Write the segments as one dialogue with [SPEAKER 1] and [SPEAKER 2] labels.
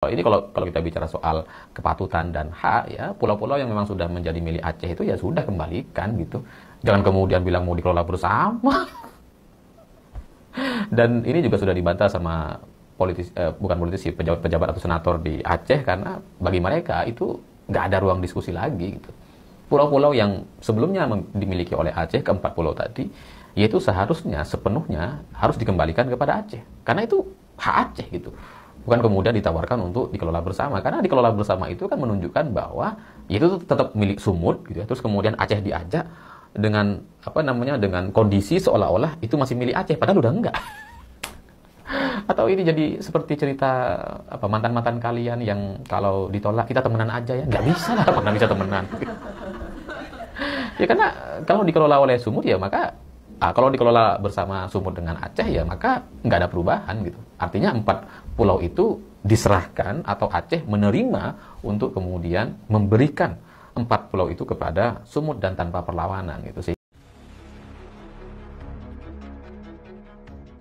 [SPEAKER 1] Ini kalau kita bicara soal kepatutan dan hak, ya pulau-pulau yang memang sudah menjadi milik Aceh itu ya sudah kembalikan gitu. Jangan kemudian bilang mau dikelola bersama. Dan ini juga sudah dibantah sama bukan politisi, pejabat-pejabat atau senator di Aceh, karena bagi mereka itu nggak ada ruang diskusi lagi gitu. Pulau-pulau yang sebelumnya dimiliki oleh Aceh, keempat pulau tadi, yaitu seharusnya sepenuhnya harus dikembalikan kepada Aceh, karena itu hak Aceh gitu. Bukan kemudian ditawarkan untuk dikelola bersama, karena dikelola bersama itu kan menunjukkan bahwa itu tetap milik Sumut gitu ya. Terus kemudian Aceh diajak dengan dengan kondisi seolah-olah itu masih milik Aceh, padahal udah enggak. Atau ini jadi seperti cerita mantan-mantan kalian yang kalau ditolak kita temenan aja ya, nggak bisa lah, mana bisa temenan. Ya karena kalau dikelola oleh Sumut ya maka kalau dikelola bersama Sumut dengan Aceh ya maka nggak ada perubahan gitu. Artinya 4 pulau itu diserahkan atau Aceh menerima untuk kemudian memberikan 4 pulau itu kepada Sumut dan tanpa perlawanan gitu sih.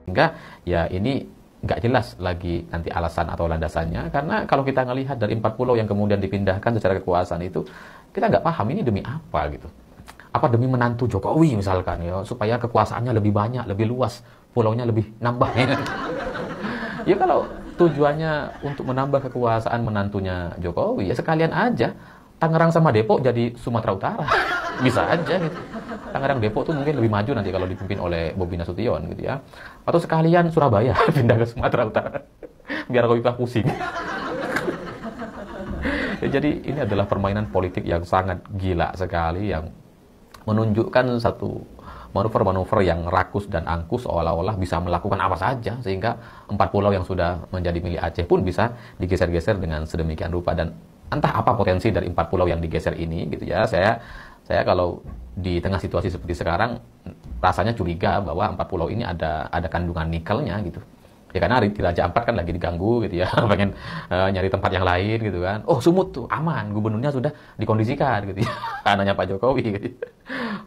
[SPEAKER 1] Sehingga ya ini nggak jelas lagi nanti alasan atau landasannya, karena kalau kita ngelihat dari 4 pulau yang kemudian dipindahkan secara kekuasaan itu, kita nggak paham ini demi apa gitu. Apa demi menantu Jokowi misalkan ya, supaya kekuasaannya lebih banyak, lebih luas, pulaunya lebih nambah ya. Ya kalau tujuannya untuk menambah kekuasaan menantunya Jokowi, ya sekalian aja Tangerang sama Depok jadi Sumatera Utara. Bisa aja gitu. Tangerang Depok tuh mungkin lebih maju nanti kalau dipimpin oleh Bobi Nasution gitu ya. Atau sekalian Surabaya pindah ke Sumatera Utara. Biar Kofifa pusing. Ya, jadi ini adalah permainan politik yang sangat gila sekali, yang menunjukkan satu manuver-manuver yang rakus dan angkus seolah-olah bisa melakukan apa saja, sehingga 4 pulau yang sudah menjadi milik Aceh pun bisa digeser-geser dengan sedemikian rupa. Dan entah apa potensi dari 4 pulau yang digeser ini gitu ya. Saya kalau di tengah situasi seperti sekarang rasanya curiga bahwa 4 pulau ini ada kandungan nikelnya gitu. Ya karena di Raja Ampat kan lagi diganggu gitu ya, pengen nyari tempat yang lain gitu kan. Oh Sumut tuh aman, gubernurnya sudah dikondisikan gitu ya, anaknya Pak Jokowi gitu.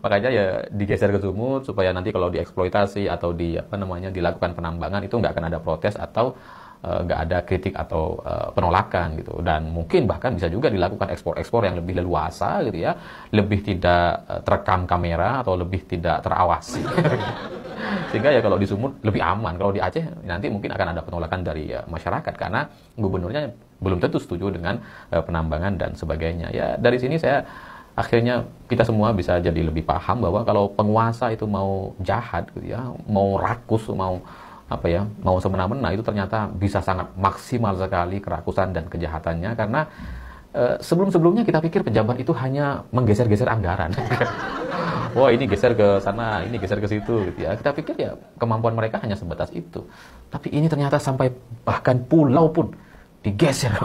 [SPEAKER 1] Makanya ya digeser ke Sumut supaya nanti kalau dieksploitasi atau dilakukan penambangan itu nggak akan ada protes atau nggak ada kritik atau penolakan gitu. Dan mungkin bahkan bisa juga dilakukan ekspor-ekspor yang lebih leluasa gitu ya, lebih tidak terekam kamera atau lebih tidak terawasi. Sehingga ya kalau di Sumut lebih aman. Kalau di Aceh nanti mungkin akan ada penolakan dari masyarakat karena gubernurnya belum tentu setuju dengan penambangan dan sebagainya. Ya dari sini akhirnya kita semua bisa jadi lebih paham bahwa kalau penguasa itu mau jahat gitu ya, mau rakus, mau semena-mena, itu ternyata bisa sangat maksimal sekali kerakusan dan kejahatannya, karena sebelum-sebelumnya kita pikir pejabat itu hanya menggeser-geser anggaran. Wah ini geser ke sana, ini geser ke situ gitu ya. Kita pikir ya kemampuan mereka hanya sebatas itu. Tapi ini ternyata sampai bahkan pulau pun digeser.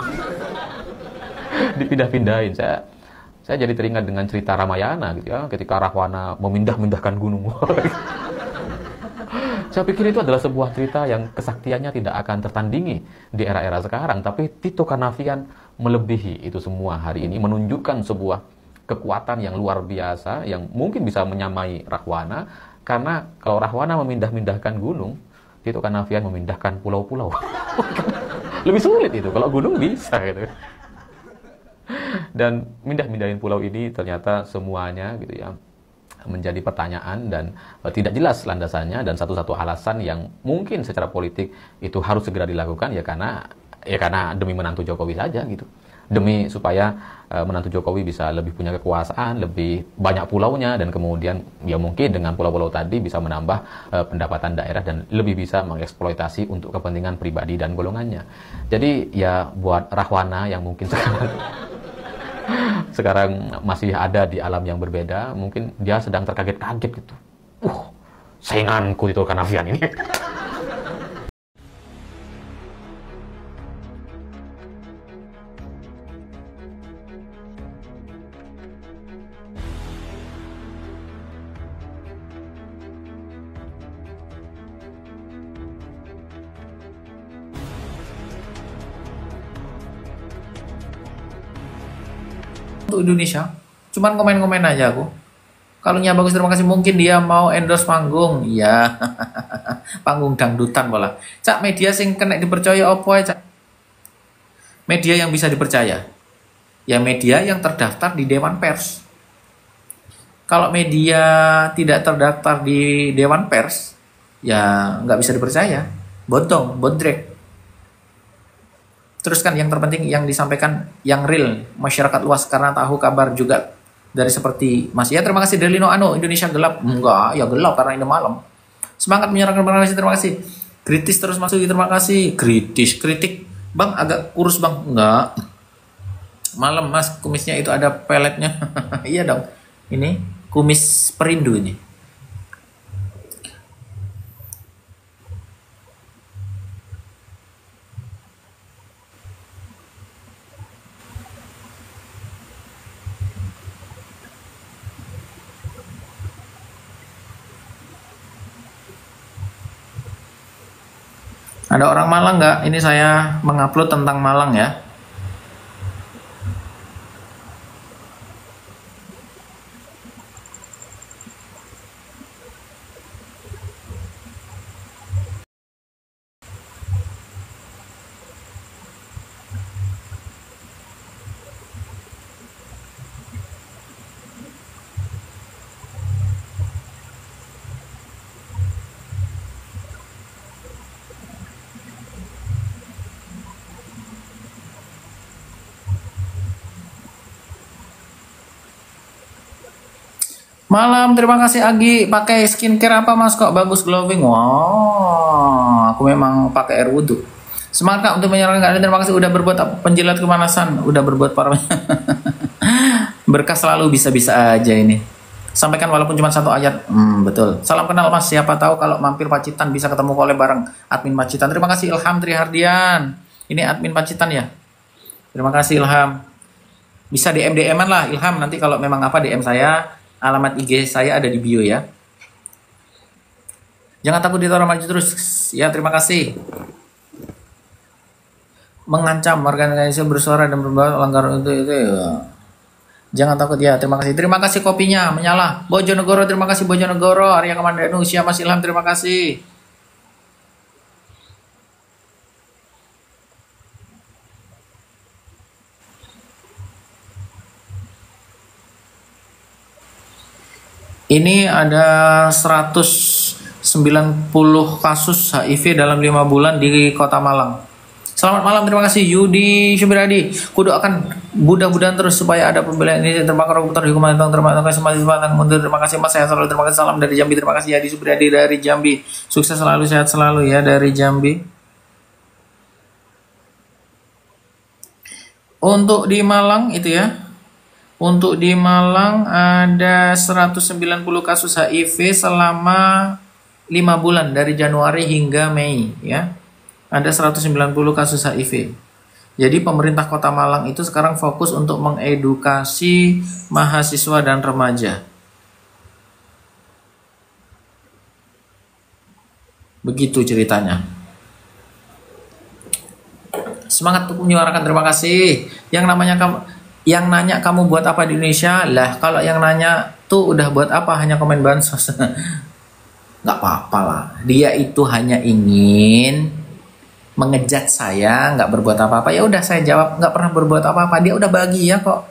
[SPEAKER 1] Dipindah-pindahin. Saya jadi teringat dengan cerita Ramayana gitu ya, ketika Rahwana memindah-mindahkan gunung. Saya pikir itu adalah sebuah cerita yang kesaktiannya tidak akan tertandingi di era-era sekarang. Tapi Tito Karnavian melebihi itu semua hari ini, menunjukkan sebuah kekuatan yang luar biasa yang mungkin bisa menyamai Rahwana, karena kalau Rahwana memindah-mindahkan gunung, Tito Karnavian memindahkan pulau-pulau. Lebih sulit itu, kalau gunung bisa gitu. Dan mindah-mindahin pulau ini ternyata semuanya gitu ya menjadi pertanyaan dan tidak jelas landasannya, dan satu-satu alasan yang mungkin secara politik itu harus segera dilakukan ya karena demi menantu Jokowi saja gitu. Demi supaya menantu Jokowi bisa lebih punya kekuasaan, lebih banyak pulaunya, dan kemudian ya mungkin dengan pulau-pulau tadi bisa menambah pendapatan daerah dan lebih bisa mengeksploitasi untuk kepentingan pribadi dan golongannya. Jadi ya buat Rahwana yang mungkin sekarang masih ada di alam yang berbeda, mungkin dia sedang terkaget-kaget gitu. Sainganku Tito Karnavian ini.
[SPEAKER 2] Untuk Indonesia, cuman komen-komen aja aku. Kalau bagus, terima kasih. Mungkin dia mau endorse panggung, ya. Panggung dangdutan malah. Cak media sing kena dipercaya opo ya, Cak? media yang bisa dipercaya? Ya media yang terdaftar di Dewan Pers. Kalau media tidak terdaftar di Dewan Pers, ya nggak bisa dipercaya. Bodong, bodrek. Terus kan yang terpenting yang disampaikan yang real, masyarakat luas karena tahu kabar juga dari seperti Mas. Ya terima kasih Delino Ano, Indonesia gelap. Enggak, ya gelap karena ini malam. Semangat menyerahkan terima kasih. Kritis terus masuk, terima kasih. Kritik. Bang agak kurus bang. Enggak. Malam mas, kumisnya itu ada peletnya. Iya dong. Ini kumis perindu ini. Ada orang Malang nggak? Ini saya mengupload tentang Malang ya. Malam, terima kasih Agi. Pakai skincare apa mas kok bagus glowing? Wow, aku memang pakai air wudhu. Semangat Kak untuk menyerahkan kalian. Terima kasih udah berbuat penjilat kemanasan. Udah berbuat para berkah selalu bisa-bisa aja ini. Sampaikan walaupun cuma satu ayat. Betul. Salam kenal mas. Siapa tahu kalau mampir Pacitan bisa ketemu kolek bareng admin Pacitan. Terima kasih Ilham Trihardian. Ini admin Pacitan ya. Terima kasih Ilham. Bisa DM-an lah Ilham. Nanti kalau memang apa DM saya. Alamat IG saya ada di bio ya. Jangan takut ditaruh maju terus. Ya, terima kasih. Mengancam organisasi bersuara dan berbuat langgar untuk itu ya. Jangan takut ya, terima kasih. Terima kasih kopinya menyala. Bojonegoro, terima kasih Bojonegoro. Arya Kamandanu, Mas Ilham, terima kasih. Ini ada 190 kasus HIV dalam 5 bulan di Kota Malang. Selamat malam, terima kasih Yudi Subiradi. Kudu akan mudah-mudahan terus supaya ada pembelian ini terbakar komputer hukuman tentang terima kasih masih semangat mundur. Terima kasih Mas, sehat selalu. Terima kasih, salam dari Jambi. Terima kasih Yudi Subiradi dari Jambi. Sukses selalu, sehat selalu ya dari Jambi. Untuk di Malang itu ya. Untuk di Malang ada 190 kasus HIV selama 5 bulan dari Januari hingga Mei ya. Ada 190 kasus HIV. Jadi pemerintah Kota Malang itu sekarang fokus untuk mengedukasi mahasiswa dan remaja. Begitu ceritanya. Semangat untuk menyuarakan, terima kasih. Yang nanya kamu buat apa di Indonesia? Lah, kalau yang nanya tuh udah buat apa? Hanya komen bansos. Nggak apa-apa lah. Dia itu hanya ingin mengejat saya, nggak berbuat apa-apa. Ya udah saya jawab, nggak pernah berbuat apa-apa. Dia udah bahagia kok.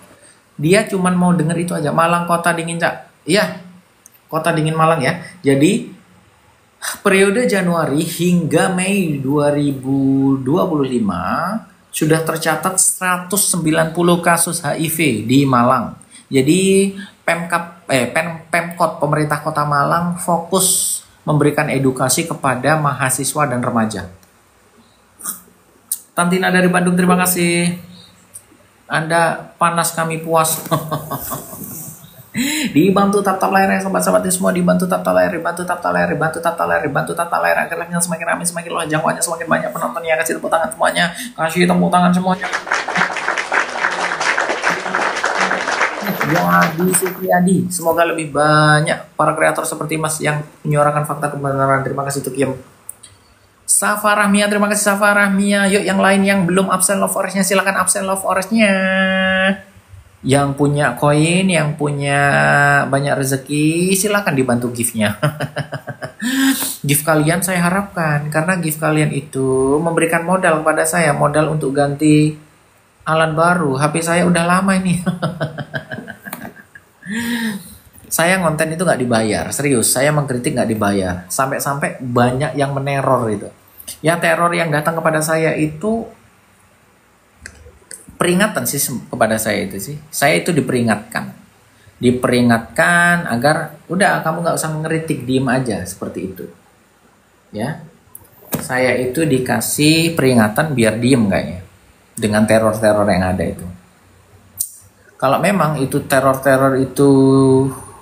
[SPEAKER 2] Dia cuman mau denger itu aja. Malang kota dingin, Cak. Iya, kota dingin Malang ya. Jadi, periode Januari hingga Mei 2025, sudah tercatat 190 kasus HIV di Malang. Jadi Pemkot pemerintah Kota Malang fokus memberikan edukasi kepada mahasiswa dan remaja. Tantina dari Bandung, terima kasih. Anda panas kami puas. Dibantu tap-tap layar ya sobat-sobat semua, dibantu tap-tap layar, dibantu tap-tap layar, dibantu tap-tap layar, dibantu tap-tap layar agar like-nya semakin ramai, semakin luas, jangkauannya semakin banyak, penontonnya kasih tepuk tangan semuanya, kasih tepuk tangan semuanya. Jadi Supriyadi, semoga lebih banyak para kreator seperti Mas yang menyuarakan fakta kebenaran. Terima kasih Tukiem. Safa Rahmia, terima kasih Safa Rahmia. Yuk yang lain yang belum absen love orange-nya silakan absen love orange-nya. Yang punya koin, yang punya banyak rezeki, silakan dibantu gift-nya. Gift kalian saya harapkan, karena gift kalian itu memberikan modal kepada saya, modal untuk ganti alat baru. HP saya udah lama ini. Saya konten itu nggak dibayar, serius. Saya mengkritik nggak dibayar. Sampai-sampai banyak yang meneror itu. Ya teror yang datang kepada saya itu peringatan sih kepada saya itu sih. Saya itu diperingatkan agar udah kamu nggak usah ngeritik, diem aja seperti itu. Ya, saya itu dikasih peringatan biar diem kayaknya dengan teror-teror yang ada itu. Kalau memang itu teror-teror itu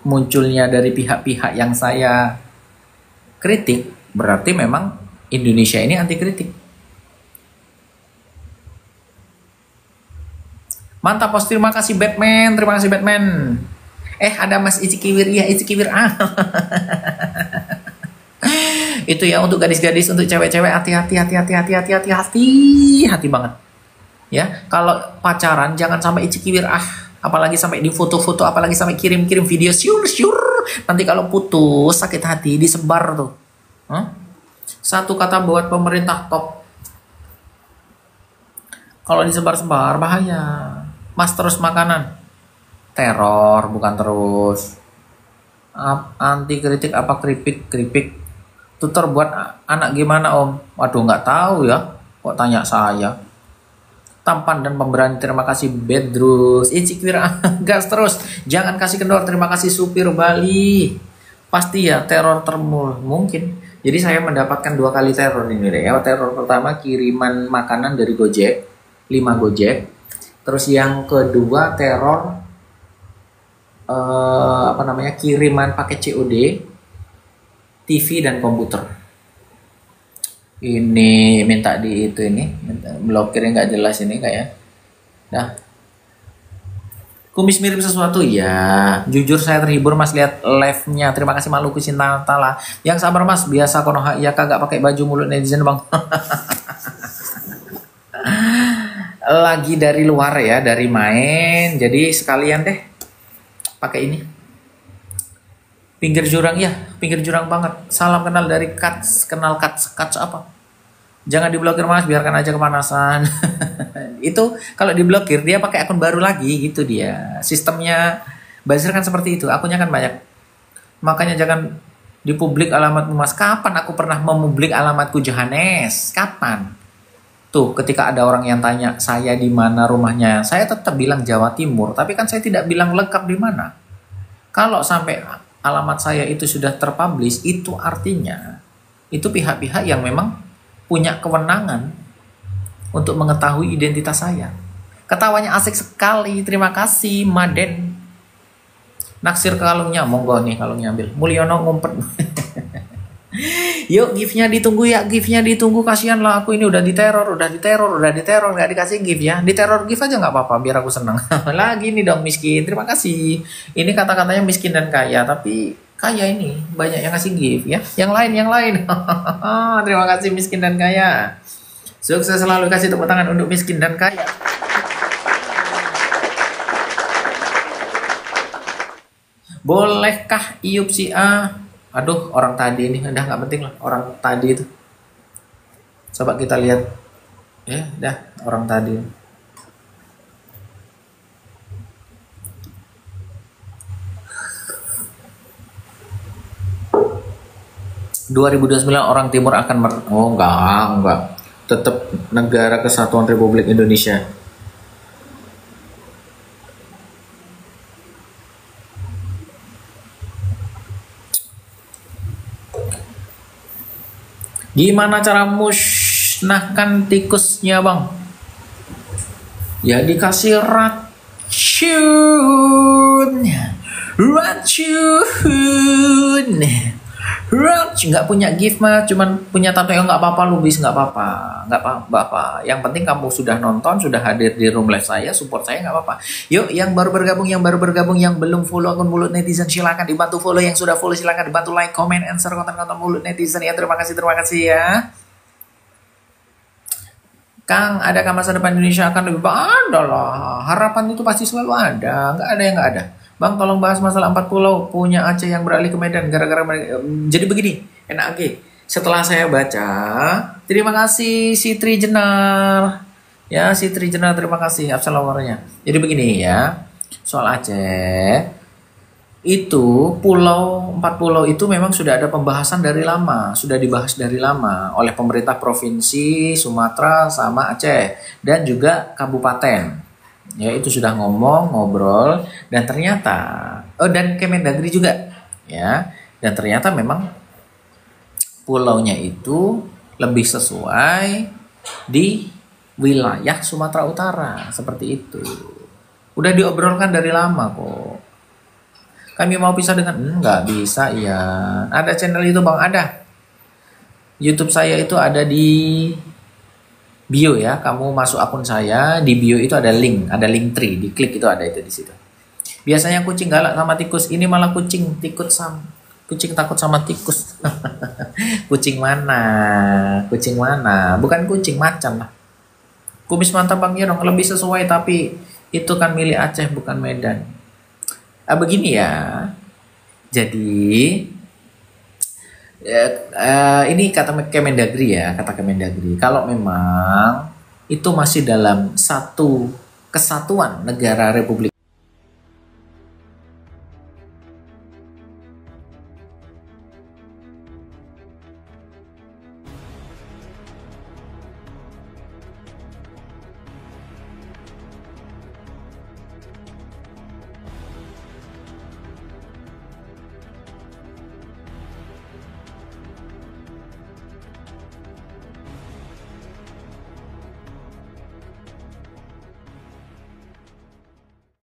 [SPEAKER 2] munculnya dari pihak-pihak yang saya kritik, berarti memang Indonesia ini anti kritik. Mantap bos, terima kasih Batman, terima kasih Batman. Ada Mas Ici Kiwir, ya Ici Kiwir. Itu ya untuk gadis-gadis, untuk cewek-cewek, hati-hati banget. Ya, kalau pacaran jangan sampai Ici Kiwir, apalagi sampai di foto-foto, apalagi sampai kirim-kirim video syur. Nanti kalau putus sakit hati disebar tuh. Satu kata buat pemerintah top. Kalau disebar-sebar bahaya. Mas terus makanan. Teror bukan terus. Anti kritik apa keripik. Tutor buat anak gimana om? Waduh nggak tahu ya. Kok tanya saya? Tampan dan pemberani, terima kasih Bedrus. Icikir gas terus. Jangan kasih kendor, terima kasih supir Bali. Pasti ya teror termul mungkin. Jadi saya mendapatkan 2 kali teror ini deh. Ya, teror pertama kiriman makanan dari Gojek, 5 Gojek. Terus yang kedua teror kiriman paket COD, TV dan komputer. Ini minta di itu ini, blokirnya nggak jelas ini kayak. Nah, kumis mirip sesuatu ya. Jujur saya terhibur mas lihat live-nya. Terima kasih Maluku Cinta Tala. Yang sabar mas, biasa konoha ya kagak pakai baju mulut netizen bang. Lagi dari luar ya, dari main, jadi sekalian deh pakai ini. Pinggir jurang ya, pinggir jurang banget. Salam kenal dari Cuts, kenal Cuts apa? Jangan diblokir mas, biarkan aja kepanasan. Itu kalau diblokir dia pakai akun baru lagi gitu dia. Sistemnya buzzer kan seperti itu, akunnya kan banyak. Makanya jangan dipublik alamatmu mas. Kapan aku pernah mempublik alamatku Johannes? Kapan? Tuh, ketika ada orang yang tanya saya di mana rumahnya, saya tetap bilang Jawa Timur, tapi kan saya tidak bilang lengkap di mana. Kalau sampai alamat saya itu sudah terpublish, itu artinya itu pihak-pihak yang memang punya kewenangan untuk mengetahui identitas saya. Ketawanya asik sekali, terima kasih Maden. Naksir kalungnya, monggo nih kalungnya ambil. Mulyono ngumpet. Yuk gift-nya ditunggu ya, gift-nya ditunggu, kasihan lah aku ini udah diteror, nggak dikasih gift ya. Diteror gift aja nggak apa-apa biar aku senang. Lagi nih dong miskin, terima kasih. Ini kata-katanya miskin dan kaya, tapi kaya ini banyak yang kasih gift ya. Yang lain. Terima kasih miskin dan kaya. Sukses selalu, kasih tepuk tangan untuk miskin dan kaya. Bolehkah iup si A? Aduh, orang tadi ini udah nggak penting lah, orang tadi itu. Coba kita lihat. Dah orang tadi. ...2029 orang timur akan enggak. Tetap Negara Kesatuan Republik Indonesia. Gimana cara musnahkan tikusnya bang? Ya dikasih racun. Nggak punya gift mah, cuman punya tato yang nggak apa-apa, lu bis nggak apa-apa. Yang penting kamu sudah nonton, sudah hadir di room live saya, support saya nggak apa-apa. Yuk yang baru bergabung, yang belum follow akun Mulut Netizen silakan dibantu follow, yang sudah follow silakan dibantu like, comment, answer konten-konten Mulut Netizen ya. Terima kasih ya. Kang, adakah masa depan Indonesia akan lebih baik? Ada lah, harapan itu pasti selalu ada, nggak ada yang nggak ada. Bang, tolong bahas masalah 4 pulau punya Aceh yang beralih ke Medan gara-gara jadi begini, NAG. Setelah saya baca, terima kasih Sitri Jenar. Ya, si Trijana, terima kasih absen laporannya. Jadi begini ya, soal Aceh itu empat pulau itu memang sudah ada pembahasan dari lama, sudah dibahas dari lama oleh pemerintah provinsi Sumatera sama Aceh dan juga kabupaten. Ya, itu sudah ngobrol dan ternyata dan Kemendagri juga ya. Dan ternyata memang pulaunya itu lebih sesuai di wilayah Sumatera Utara, seperti itu. Udah diobrolkan dari lama kok. Kami mau pisah dengan nggak bisa ya. Ada channel itu Bang, ada. YouTube saya itu ada di bio ya. Kamu masuk akun saya, di bio itu ada link tree, diklik itu ada itu di situ. Biasanya kucing galak sama tikus, ini malah kucing takut sama tikus. Kucing mana? Bukan kucing, macan lah. Kumis mantap Bang Yerong, lebih sesuai tapi itu kan milik Aceh bukan Medan. Begini ya. Jadi ini kata Kemendagri ya, kalau memang itu masih dalam satu kesatuan negara Republik